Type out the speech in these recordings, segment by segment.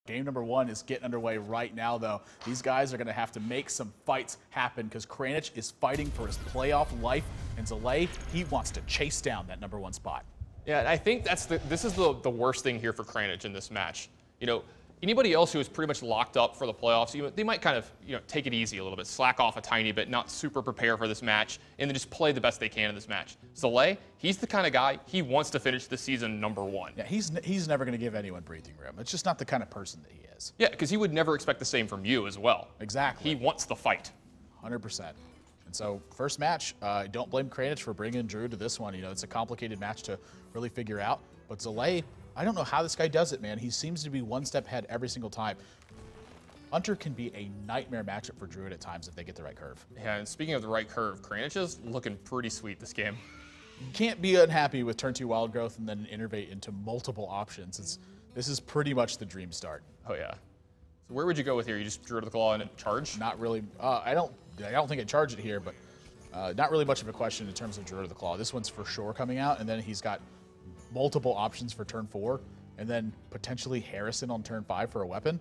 Game number 1 is getting underway right now, though. These guys are going to have to make some fights happen because Kranich is fighting for his playoff life, and Zalae, he wants to chase down that number 1 spot. Yeah, and I think this is the worst thing here for Kranich in this match. You know, anybody else who is pretty much locked up for the playoffs, they might kind of take it easy a little bit, slack off a tiny bit, not super prepare for this match, and then just play the best they can in this match. Zalae, he's the kind of guy, he wants to finish the season number 1. Yeah, he's never going to give anyone breathing room. It's just not the kind of person that he is. Yeah, because he would never expect the same from you as well. Exactly. He wants the fight. 100%. And so, first match, don't blame Kranich for bringing Drew to this one. It's a complicated match to really figure out. But Zalae, I don't know how this guy does it, man. He seems to be one step ahead every single time. Hunter can be a nightmare matchup for Druid at times if they get the right curve. Yeah, and speaking of the right curve, Kranich is looking pretty sweet this game. You can't be unhappy with turn 2 wild growth and then innovate into multiple options. This is pretty much the dream start. Oh yeah. So where would you go with here? You just Druid of the Claw and charge? Not really. I don't think I'd charge it here, but not really much of a question in terms of Druid of the Claw. This one's for sure coming out, and then he's got multiple options for turn 4, and then potentially Harrison on turn 5 for a weapon.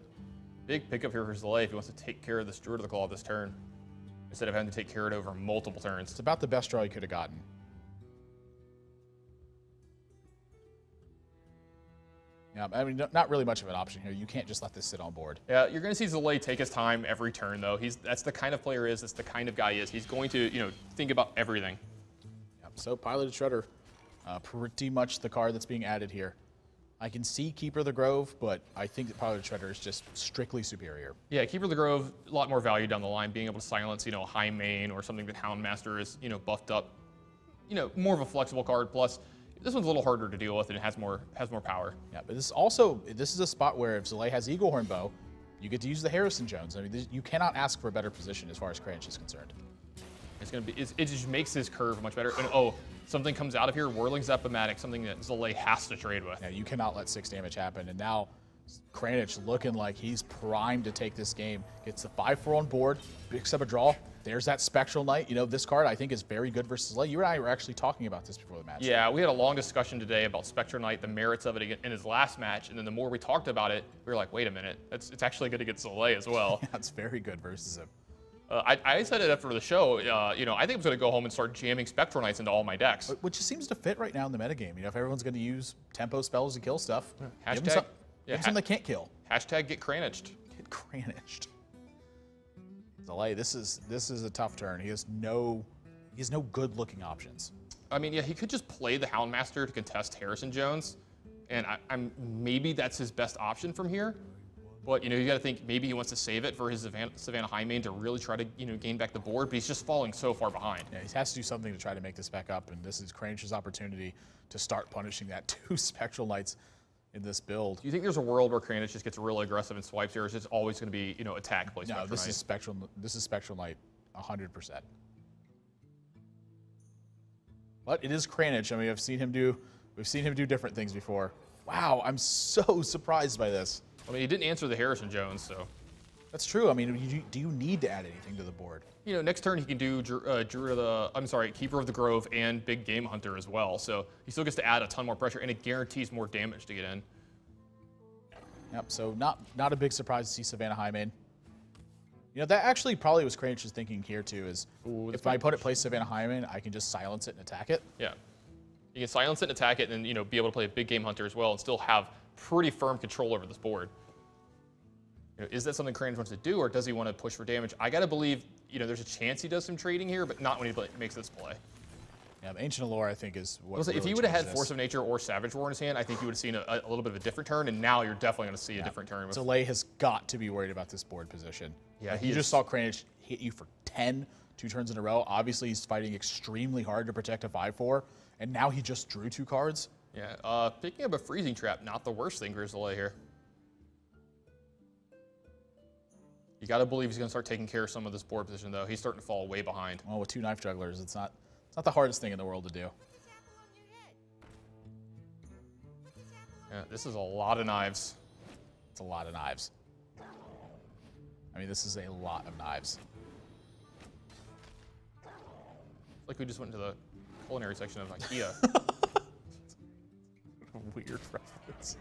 Big pickup here for Zalae if he wants to take care of this Druid of the Claw this turn, instead of having to take care of it over multiple turns. It's about the best draw he could have gotten. Yeah, I mean, not really much of an option here. You can't just let this sit on board. Yeah, you're going to see Zalae take his time every turn, though. That's the kind of player he is. That's the kind of guy he is. He's going to, think about everything. Yep, so Piloted Shredder, pretty much the card that's being added here. I can see Keeper of the Grove, but I think that Piloted Shredder is just strictly superior. Yeah, Keeper of the Grove, a lot more value down the line, being able to silence, high main or something that Houndmaster is, buffed up. More of a flexible card, plus this one's a little harder to deal with and it has more power. Yeah, but this is a spot where if Zalae has Eaglehorn Bow, you get to use the Harrison Jones. I mean, you cannot ask for a better position as far as Kranich is concerned. It just makes his curve much better. And something comes out of here, Whirling Zep-O-Matic, something that Zalae has to trade with. Yeah, you cannot let 6 damage happen. And now Kranich looking like he's primed to take this game. Gets the 5-4 on board, picks up a draw. There's that Spectral Knight. This card I think is very good versus Zalae. You and I were actually talking about this before the match. Yeah, we had a long discussion today about Spectral Knight, the merits of it in his last match, and then the more we talked about it, we were like, wait a minute, it's actually good against Zalae as well. Yeah, it's very good versus him. I said it after the show, I think I'm going to go home and start jamming Spectral Knights into all my decks. Which seems to fit right now in the metagame. If everyone's going to use tempo spells to kill stuff, give them something they can't kill. Hashtag get Kraniched. Get Kraniched. Zalae, this is a tough turn. He has no good-looking options. I mean, yeah, he could just play the Houndmaster to contest Harrison Jones, and maybe that's his best option from here. But you got to think maybe he wants to save it for his Savannah High main to really try to gain back the board. But he's just falling so far behind. Yeah, he has to do something to try to make this back up, and this is Kranich's opportunity to start punishing that 2 Spectral Knights in this build. Do you think there's a world where Kranich just gets really aggressive and swipes here, or is it always going to be attack play? No, this is Spectral Knight, 100%. But it is Kranich. I mean, we've seen him do different things before. Wow, I'm so surprised by this. I mean, he didn't answer the Harrison Jones, so. That's true. I mean, do you need to add anything to the board? Next turn he can do Keeper of the Grove and Big Game Hunter as well. So he still gets to add a ton more pressure, and it guarantees more damage to get in. Yep. So not a big surprise to see Savannah High main. That actually probably was Kranich's thinking here too. Is if my opponent plays Savannah High main, I can just silence it and attack it. Yeah. You can silence it and attack it, and be able to play a Big Game Hunter as well, and still have pretty firm control over this board. Is that something Kranich wants to do, or does he want to push for damage? I got to believe, there's a chance he does some trading here, but not when he makes this play. Yeah, Ancient Allure, I think, is what really if he would have had Force of Nature or Savage Roar in his hand, I think you would have seen a little bit of a different turn, and now you're definitely going to see a different turn. Zalae has got to be worried about this board position. Yeah, he just saw Kranich hit you for 10 2 turns in a row. Obviously, he's fighting extremely hard to protect a 5-4, and now he just drew 2 cards. Yeah, picking up a Freezing Trap, not the worst thing for Zalae here. You got to believe he's going to start taking care of some of this board position, though. He's starting to fall way behind. Well, with 2 Knife Jugglers, it's not the hardest thing in the world to do. Yeah, this is a lot of knives. It's a lot of knives. I mean, this is a lot of knives. It's like we just went into the culinary section of IKEA. Weird reference.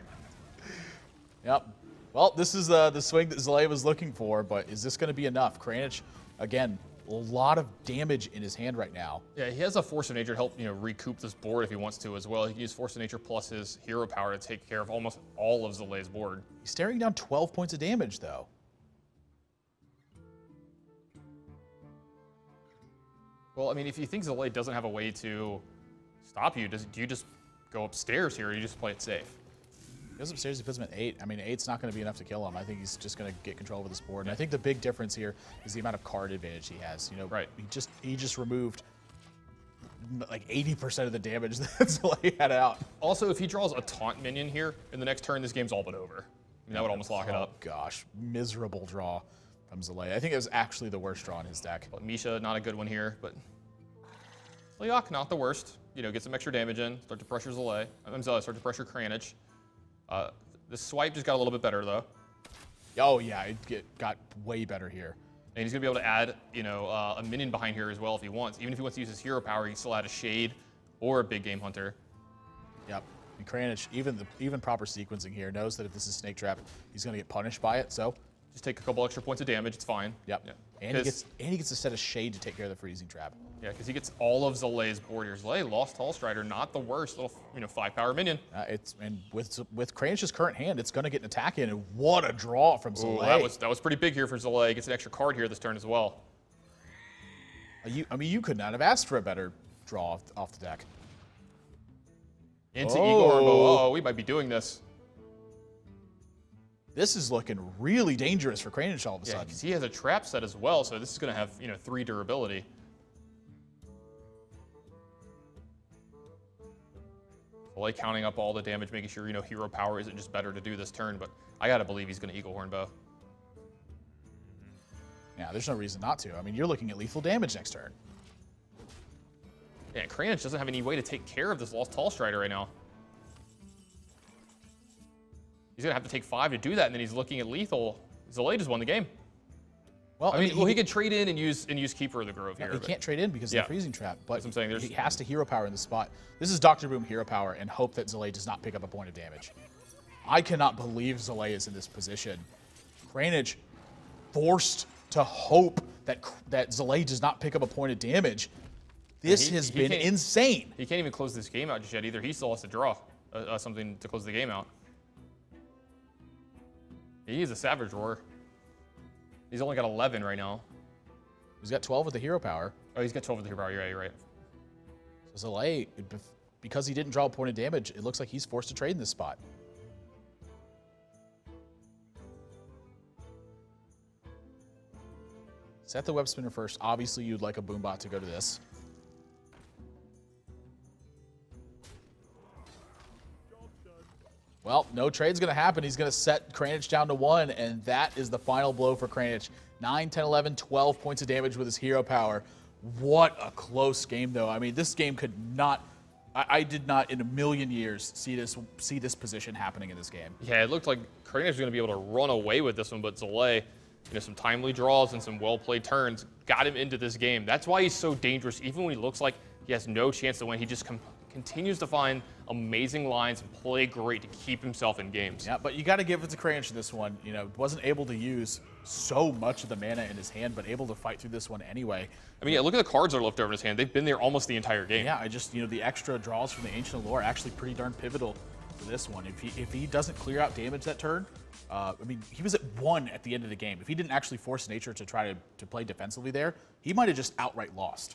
Yep. Well, this is the swing that Zalae was looking for, but is this going to be enough? Kranich, again, a lot of damage in his hand right now. Yeah, he has a Force of Nature to help, recoup this board if he wants to as well. He can use Force of Nature plus his hero power to take care of almost all of Zalae's board. He's staring down 12 points of damage, though. Well, I mean, if you think Zalae doesn't have a way to stop you, do you just go upstairs here, or you just play it safe? He goes upstairs, he puts him at 8. I mean, 8's not going to be enough to kill him. I think he's just going to get control of this board. And I think the big difference here is the amount of card advantage he has. Right. He just removed like 80% of the damage that Zalae had out. Also, if he draws a taunt minion here in the next turn, this game's all but over. I mean, that would almost lock it up. Oh gosh, miserable draw from Zalae. I think it was actually the worst draw in his deck. But Misha, not a good one here, but Leok, not the worst. Get some extra damage in, start to pressure Zalae. Start to pressure Kranich. The swipe just got a little bit better, though. Oh, yeah, it got way better here. And he's going to be able to add, a minion behind here as well if he wants. Even if he wants to use his hero power, he can still add a Shade or a Big Game Hunter. Yep. And Kranich, even proper sequencing here, knows that if this is Snake Trap, he's going to get punished by it, so... Just take a couple extra points of damage, it's fine. Yep. Yeah. And he gets a set of Shade to take care of the freezing trap. Yeah, because he gets all of Zalae's board here. Zalae lost Tall Strider, not the worst little 5-power minion. And with Kranich's current hand, it's going to get an attack in, and what a draw from Zalae. That was pretty big here for Zalae. Gets an extra card here this turn as well. You could not have asked for a better draw off the deck. Into Eagle Hornbow. Oh, we might be doing this. This is looking really dangerous for Kranich all of a sudden. Because he has a trap set as well, so this is going to have 3 durability. Zalae counting up all the damage, making sure hero power isn't just better to do this turn, but I gotta believe he's going to Eagle Hornbow. Yeah, there's no reason not to. I mean, you're looking at lethal damage next turn. Yeah, Kranich doesn't have any way to take care of this lost Tall Strider right now. He's going to have to take 5 to do that, and then he's looking at lethal. Zalae just won the game. Well, I mean, he could trade in and use Keeper of the Grove here. He can't trade in because of the freezing trap, but I'm saying, he has to hero power in the spot. This is Dr. Boom hero power and hope that Zalae does not pick up a point of damage. I cannot believe Zalae is in this position. Kranich forced to hope that Zalae does not pick up a point of damage. This has been insane. He can't even close this game out just yet either. He still has to draw something to close the game out. He is a Savage Roar. He's only got 11 right now. He's got 12 with the hero power. Oh, he's got 12 with the hero power. You're right. So Zalae, because he didn't draw a point of damage, it looks like he's forced to trade in this spot. Set the web spinner first. Obviously, you'd like a Boombot to go to this. Well, no trade's going to happen. He's going to set Kranich down to 1, and that is the final blow for Kranich. 9, 10, 11, 12 points of damage with his hero power. What a close game, though. I mean, this game could not... I did not in a million years see this position happening in this game. Yeah, it looked like Kranich was going to be able to run away with this one, but Zalae, some timely draws and some well-played turns got him into this game. That's why he's so dangerous. Even when he looks like he has no chance to win, he just continues to find amazing lines and play great to keep himself in games. Yeah, but you got to give it to Kranich this one. Wasn't able to use so much of the mana in his hand, but able to fight through this one anyway. I mean, yeah, look at the cards that are left over in his hand. They've been there almost the entire game. Yeah, the extra draws from the Ancient Allure are actually pretty darn pivotal for this one. If he doesn't clear out damage that turn, I mean, he was at 1 at the end of the game. If he didn't actually force nature to try to play defensively there, he might have just outright lost.